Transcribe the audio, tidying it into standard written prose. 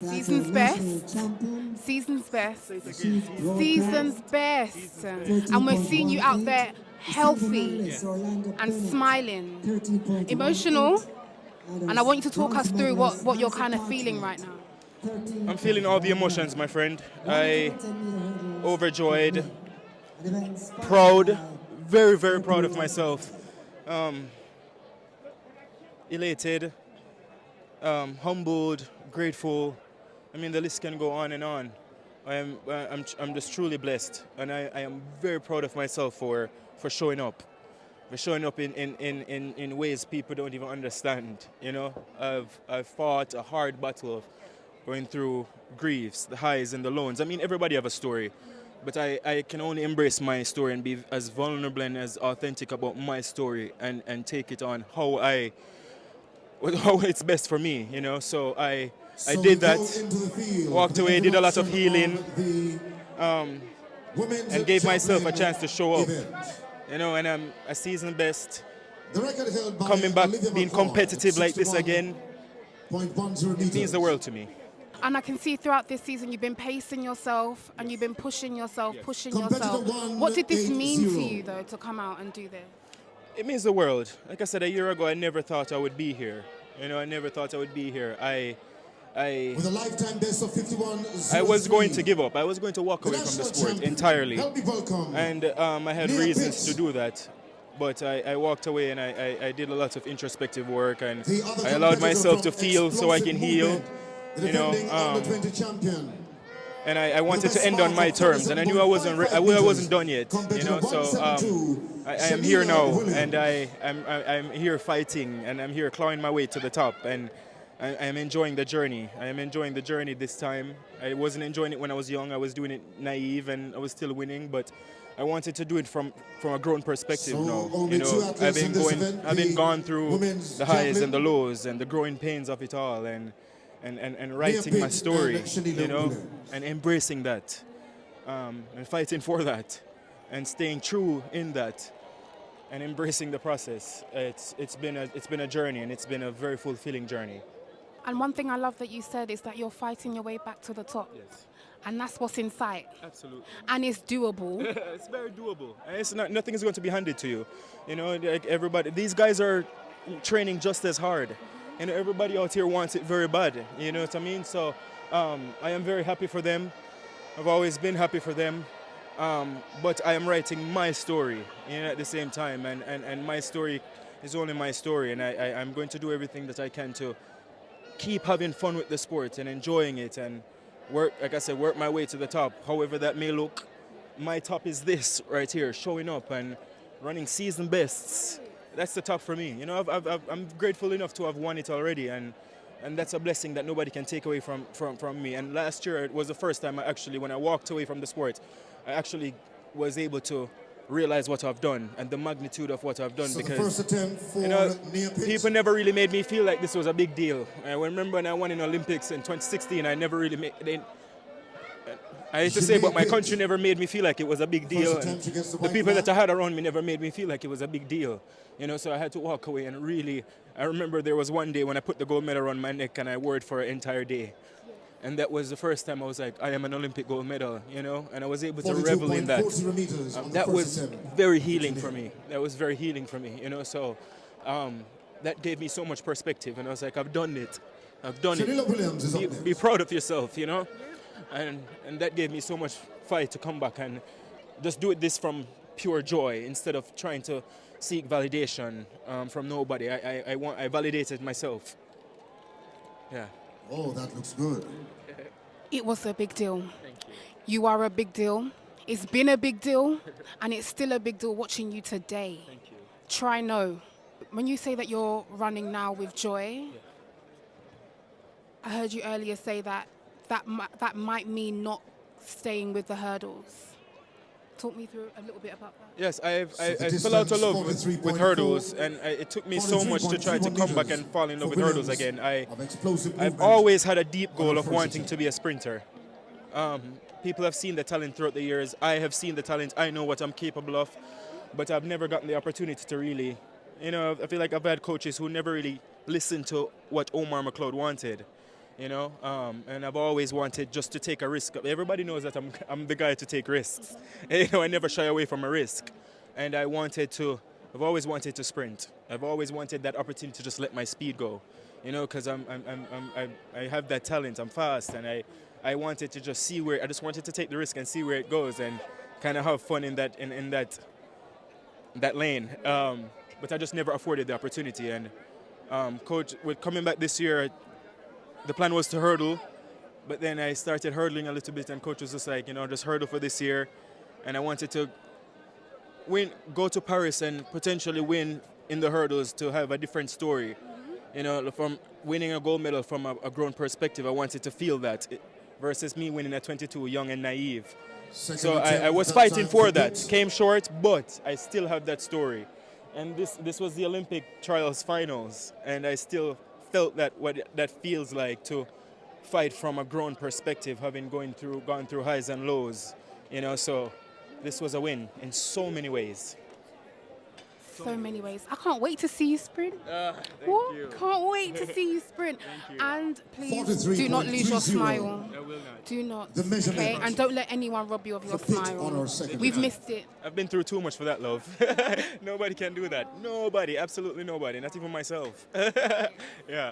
Season's best. Season's best. Season's best. And we're seeing you out there healthy and smiling, emotional. And I want you to talk us through what you're kind of feeling right now. I'm feeling all the emotions, my friend. I overjoyed, proud, very, very proud of myself. Elated, humbled, grateful. I mean, the list can go on and on. I'm just truly blessed, and I am very proud of myself for showing up. For showing up in ways people don't even understand. You know, I've fought a hard battle of going through griefs, the highs and the lows. I mean, everybody have a story, but I can only embrace my story and be as vulnerable and as authentic about my story and take it on how it's best for me, you know. So I did that, walked away, did a lot of healing, and gave myself a chance to show up, you know. And I'm a season best, coming back, being competitive like this again. It means the world to me. And I can see throughout this season you've been pacing yourself and you've been pushing yourself, pushing yourself. What did this mean to you, though, to come out and do this? It means the world. Like I said, a year ago, I never thought I would be here. You know, I never thought I would be here. With a lifetime best of 51. I was going to give up. I was going to walk away from the sport entirely. And I had reasons to do that. But I walked away and I did a lot of introspective work, and I allowed myself to feel so I can heal. You know, and I wanted to end on my terms, and I knew I wasn't done yet. You know, so I am here now, and I'm here fighting, and I'm here clawing my way to the top, and I am enjoying the journey. I am enjoying the journey this time. I wasn't enjoying it when I was young. I was doing it naive, and I was still winning, but I wanted to do it from a grown perspective now. You know, I've been gone through the highs and the lows and the growing pains of it all, and writing my story, you know, and embracing that, and fighting for that, and staying true in that, and embracing the process. It's been a journey, and it's been a very fulfilling journey. And one thing I love that you said is that you're fighting your way back to the top. Yes. And that's what's in sight. Absolutely. And it's doable. It's very doable. And it's not, nothing is going to be handed to you. You know, like everybody, these guys are training just as hard. You know, everybody out here wants it very bad. You know what I mean? So I am very happy for them. I've always been happy for them. But I am writing my story, you know, at the same time. And my story is only my story. And I'm going to do everything that I can to keep having fun with the sport and enjoying it, and work, like I said, work my way to the top, however that may look. My top is this right here, showing up and running season bests. That's the top for me. You know, I'm grateful enough to have won it already, and that's a blessing that nobody can take away from me. And last year it was the first time when I walked away from the sport, I actually was able to realize what I've done and the magnitude of what I've done, So because the first attempt for you know, near pitch. people never really made me feel like this was a big deal. I remember when I won in Olympics in 2016, I never really made. I used to say, but my country never made me feel like it was a big deal. And the people that I had around me never made me feel like it was a big deal. You know, so I had to walk away, and really, I remember there was one day when I put the gold medal around my neck and I wore it for an entire day. And that was the first time I was like, I am an Olympic gold medal, you know, and I was able to revel in that. That was very healing for me. That was very healing for me, you know, so that gave me so much perspective, and I was like, I've done it. I've done it. Be proud of yourself, you know, and that gave me so much fight to come back and just do this from pure joy instead of trying to seek validation from nobody. I validated myself. Yeah. Oh, that looks good. It was a big deal. Thank you. You are a big deal. It's been a big deal, and it's still a big deal watching you today. Thank you. Try no. When you say that you're running now with joy, I heard you earlier say that might mean not staying with the hurdles. Talk me through a little bit about that. Yes, I fell out of love with hurdles, and it took me so much to try to come back and fall in love with hurdles again. I've always had a deep goal of wanting to be a sprinter. People have seen the talent throughout the years. I have seen the talent. I know what I'm capable of, but I've never gotten the opportunity to really, you know, I feel like I've had coaches who never really listened to what Omar McLeod wanted. you know, and I've always wanted just to take a risk. Everybody knows that I'm the guy to take risks. You know, I never shy away from a risk, and I've always wanted to sprint. I've always wanted that opportunity to just let my speed go, you know, because I have that talent. I'm fast, and I wanted to just see where. I just wanted to take the risk and see where it goes, and kind of have fun in that lane. But I just never afforded the opportunity. And coach, with coming back this year, the plan was to hurdle, but then I started hurdling a little bit, and coach was just like, you know, just hurdle for this year. And I wanted to go to Paris and potentially win in the hurdles to have a different story. You know, from winning a gold medal from a grown perspective, I wanted to feel that versus me winning at 22, young and naive. So I was fighting for that. Came short, but I still have that story. And this was the Olympic trials finals, and I still felt that what that feels like to fight from a grown perspective, having gone through highs and lows. You know, so this was a win in so many ways. So many ways. I can't wait to see you sprint. Thank you. Can't wait to see you sprint. Thank you. And please do not lose your 43.30. smile. I will not. Do not. The measurement. Okay? And don't let anyone rob you of your The pit on smile. our second. We've missed it. I've been through too much for that, love. Nobody can do that. Nobody, absolutely nobody, not even myself. Yeah.